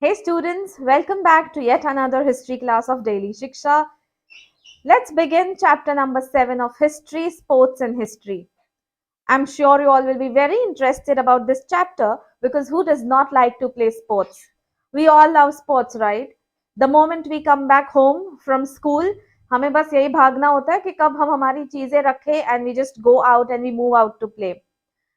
Hey students, welcome back to yet another history class of Daily Shiksha. Let's begin chapter number 7 of History, Sports and History. I'm sure you all will be very interested about this chapter because who does not like to play sports? We all love sports, right? The moment we come back home from school, हमें बस यही भागना होता है कि कब हम हमारी चीजें रखें and we just go out and we move out to play.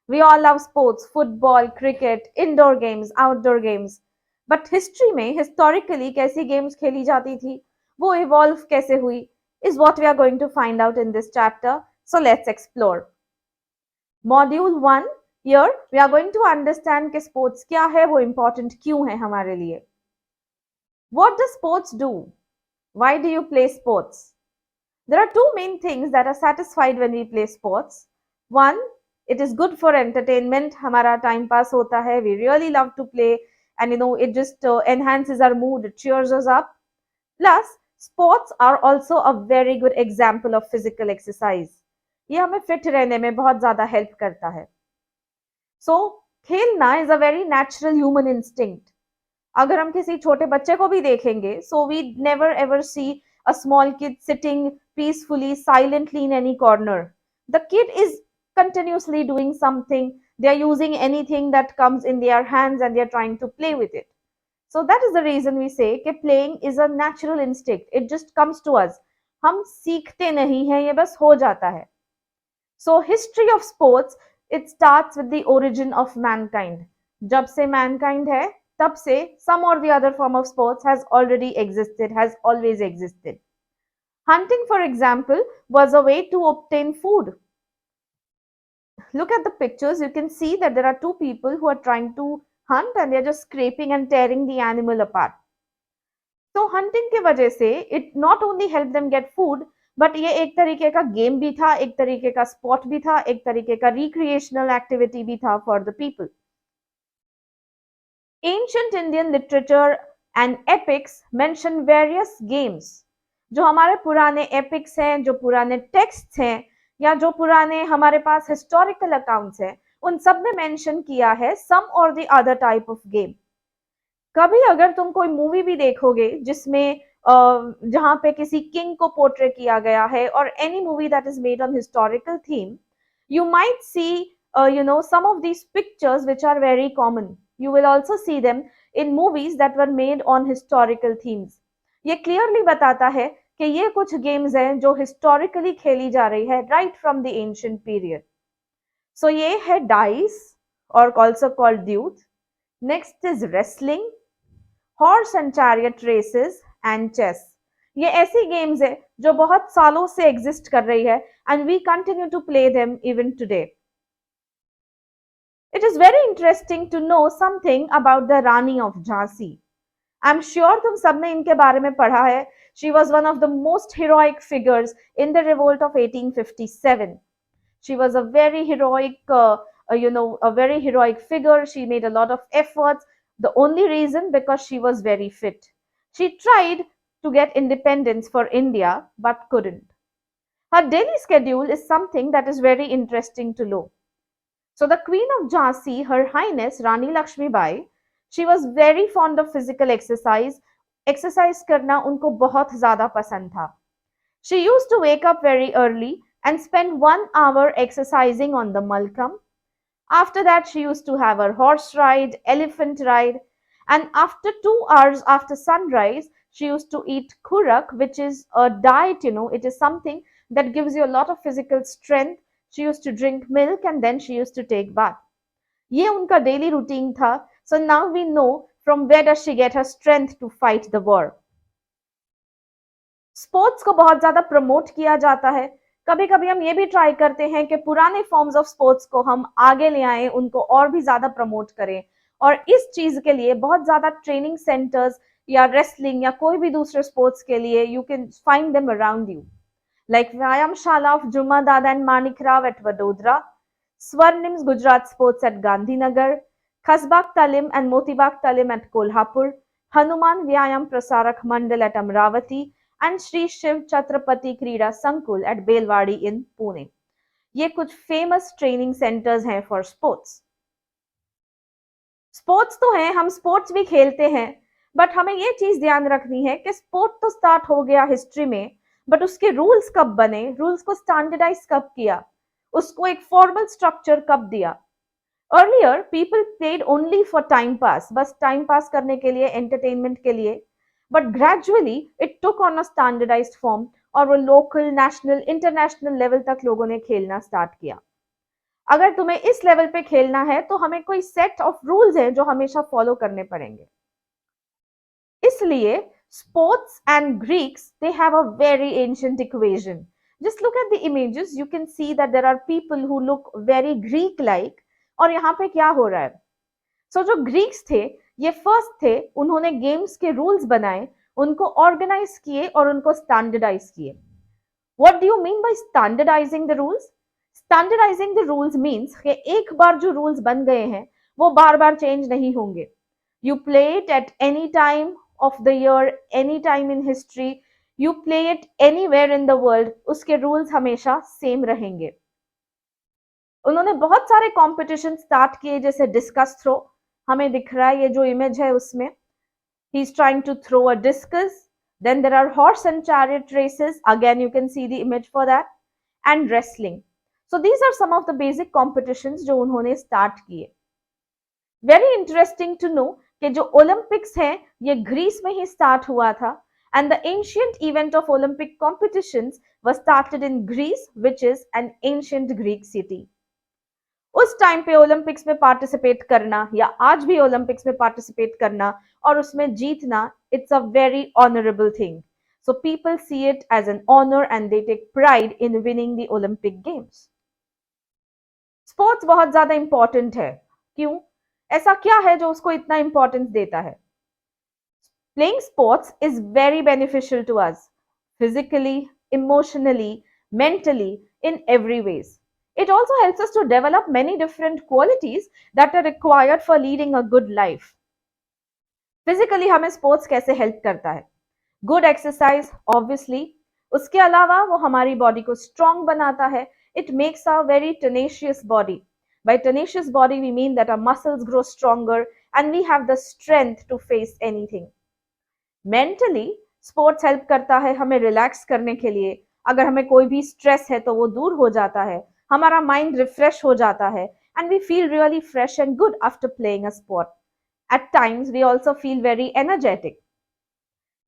We all love sports, football, cricket, indoor games, outdoor games. But history में historically कैसी games खेली जाती थी, वो evolve कैसे हुई, is what we are going to find out in this chapter. So let's explore. Module 1, here we are going to understand कि sports क्या है, वो important क्यों है हमारे लिए. What does sports do? Why do you play sports? There are two main things that are satisfied when we play sports. One, it is good for entertainment. हमारा time pass होता है. We really love to play, and it just enhances our mood. It cheers us up. Plus, sports are also a very good example of physical exercise. ये हमें fit रहने में बहुत ज़्यादा help करता है. So, खेलना is a very natural human instinct. अगर हम किसी छोटे बच्चे को भी देखेंगे, so we never ever see a small kid sitting peacefully, silently in any corner. The kid is continuously doing something. They are using anything that comes in their hands and they are trying to play with it. So that is the reason we say कि playing is a natural instinct. It just comes to us. हम सीखते नहीं हैं, ये बस हो जाता है. So history of sports, it starts with the origin of mankind. जब से mankind है, तब से some or the other form of sports has already existed, has always existed. Hunting, for example, was a way to obtain food. Look at the pictures, you can see that there are two people who are trying to hunt and they are just scraping and tearing the animal apart. So hunting की वजह से it not only helped them get food, but ये एक तरीके का game भी था, एक तरीके का स्पॉट भी था, एक तरीके का रिक्रिएशनल एक्टिविटी भी था for the people. Ancient Indian literature and epics mention various games. जो हमारे पुराने epics हैं, जो पुराने texts हैं, या जो पुराने हमारे पास historical accounts हैं, उन सब में mention किया है some or the other type of game. कभी अगर तुम कोई मूवी भी देखोगे जिसमें जहां पे किसी किंग को पोर्ट्रे किया गया है और any movie that is made on historical theme, you might see some of these pictures which are very common. You will also see them in movies that were made on historical themes. ये clearly बताता है कि ये कुछ games हैं जो historically खेली जा रही है right from the ancient period. So ये है dice or also called deuce. Next is wrestling, horse and chariot races and chess. ये ऐसी गेम्स है जो बहुत सालों से एग्जिस्ट कर रही है and we continue to play them even today. It is very interesting to know something about the Rani of Jhansi. I am sure तुम सबने इनके बारे में पढ़ा है. She was one of the most heroic figures in the revolt of 1857. She was a very heroic, a very heroic figure. She made a lot of efforts. The only reason because she was very fit. She tried to get independence for India but couldn't. Her daily schedule is something that is very interesting to know. So the Queen of Jhansi, Her Highness Rani Lakshmi Bai, she was very fond of physical exercise. Exercise करना उनको बहुत ज़्यादा पसंद था. She used to wake up very early and spend 1 hour exercising on the Malkam. After that, she used to have her horse ride, elephant ride, and after 2 hours after sunrise, she used to eat kurak, which is a diet, it is something that gives you a lot of physical strength. She used to drink milk and then she used to take bath. ये उनका daily routine था. So now we know from where does she get her strength to fight the war. Sports को बहुत ज्यादा promote किया जाता है. कभी कभी हम ये भी ट्राई करते हैं कि पुराने फॉर्म्स ऑफ स्पोर्ट्स को हम आगे ले आए, उनको और भी ज्यादा प्रमोट करें. और इस चीज के लिए बहुत ज्यादा ट्रेनिंग सेंटर्स या रेसलिंग या कोई भी दूसरे स्पोर्ट्स के लिए you can find them around you. Like Vyayamshala of Jumma Dada and Manik Rao at Vadodara, Swarnims Gujarat sports at Gandhinagar, Khasbag Talim and Motibag Talim at Kolhapur, Hanuman Vyayam Prasarak Mandal at Amravati, and Sri Shiv Chhatrapati Krida Sankul at Belwadi in Pune. ये कुछ फेमस ट्रेनिंग सेंटर्स हैं फॉर स्पोर्ट्स. स्पोर्ट्स तो हैं, हम sports भी खेलते हैं, but हमें ये चीज ध्यान रखनी है कि स्पोर्ट तो स्टार्ट हो गया हिस्ट्री में, बट उसके रूल्स कब बने, रूल्स को स्टैंडर्डाइज कब किया, उसको एक फॉर्मल स्ट्रक्चर कब दिया। Earlier people played only for time pass, बस टाइम पास करने के लिए, एंटरटेनमेंट के लिए, but gradually it took on a standardised form, और वो लोकल, नेशनल, इंटरनेशनल लेवल तक लोगों ने खेलना स्टार्ट किया। अगर तुम्हें इस लेवल पे खेलना है तो हमें कोई सेट ऑफ रूल्स है जो हमेशा फॉलो करने पड़ेंगे। इसलिए sports and Greeks, they have a very ancient equation. Just look at the images, you can see that there are people who look very Greek like, और यहाँ पे क्या हो रहा है। सो जो ग्रीक्स थे, ये फर्स्ट थे, उन्होंने गेम्स के रूल्स बनाए, उनको ऑर्गेनाइज किए और उनको स्टैंडर्डाइज किए। What do you mean by standardising the rules? Standardising the rules means कि एक बार जो रूल्स बन गए हैं वो बार बार चेंज नहीं होंगे। You play it at any time of the year, any time in history, you play it anywhere in the world, उसके रूल्स हमेशा सेम रहेंगे। उन्होंने बहुत सारे कंपटीशन स्टार्ट किए, जैसे डिस्कस थ्रो, हमें दिख रहा है ये जो इमेज है उसमें, he is trying to throw a discus. Then there are horse and chariot races, again you can see the image for that, and wrestling. So these are some of the basic competitions जो उन्होंने start किए। Very interesting to no कि जो Olympics है ये Greece में ही start हुआ था, and the ancient event of Olympic competitions was started in Greece, which is an ancient Greek city. उस टाइम पे ओलंपिक्स में पार्टिसिपेट करना, या आज भी ओलंपिक्स में पार्टिसिपेट करना और उसमें जीतना, it's a very honourable thing. So people see it as an honour and they take pride in winning the Olympic games. Sports बहुत ज्यादा इंपॉर्टेंट है। क्यों? ऐसा क्या है जो उसको इतना इंपॉर्टेंस देता है? Playing sports is very beneficial to us, physically, emotionally, mentally, in every ways. It also helps us to develop many different qualities that are required for leading a good life. Physically हमें sports कैसे help करता है? Good exercise obviously, उसके अलावा वो हमारी body को strong बनाता है। It makes a very tenacious body. By tenacious body we mean that our muscles grow stronger and we have the strength to face anything. Mentally, sports help करता है हमें रिलैक्स करने के लिए। अगर हमें कोई भी स्ट्रेस है तो वो दूर हो जाता है, हमारा माइंड रिफ्रेश हो जाता है, and we feel really fresh and good after playing a sport. At times we also feel very energetic.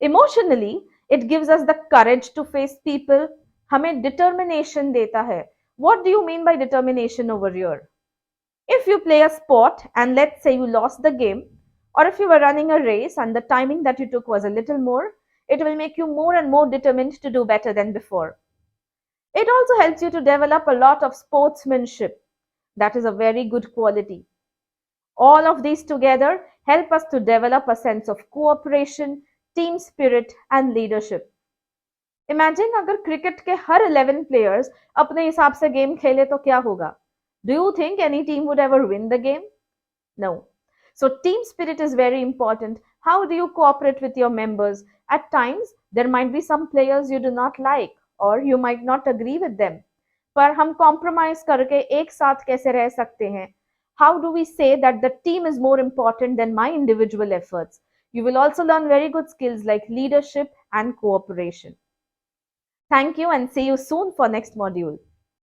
Emotionally, it gives us the courage to face people. हमें determination देता है। What do you mean by determination over here? If you play a sport and let's say you lost the game, or if you were running a race and the timing that you took was a little more, it will make you more and more determined to do better than before. It also helps you to develop a lot of sportsmanship. That is a very good quality. All of these together help us to develop a sense of cooperation, team spirit, and leadership. Imagine अगर cricket के हर 11 players अपने हिसाब से game खेले तो क्या होगा? Do you think any team would ever win the game? No. So team spirit is very important. How do you cooperate with your members? At times, there might be some players you do not like or you might not agree with them. पर हम compromise करके एक साथ कैसे रह सकते हैं? How do we say that the team is more important than my individual efforts? You will also learn very good skills like leadership and cooperation. Thank you and see you soon for next module.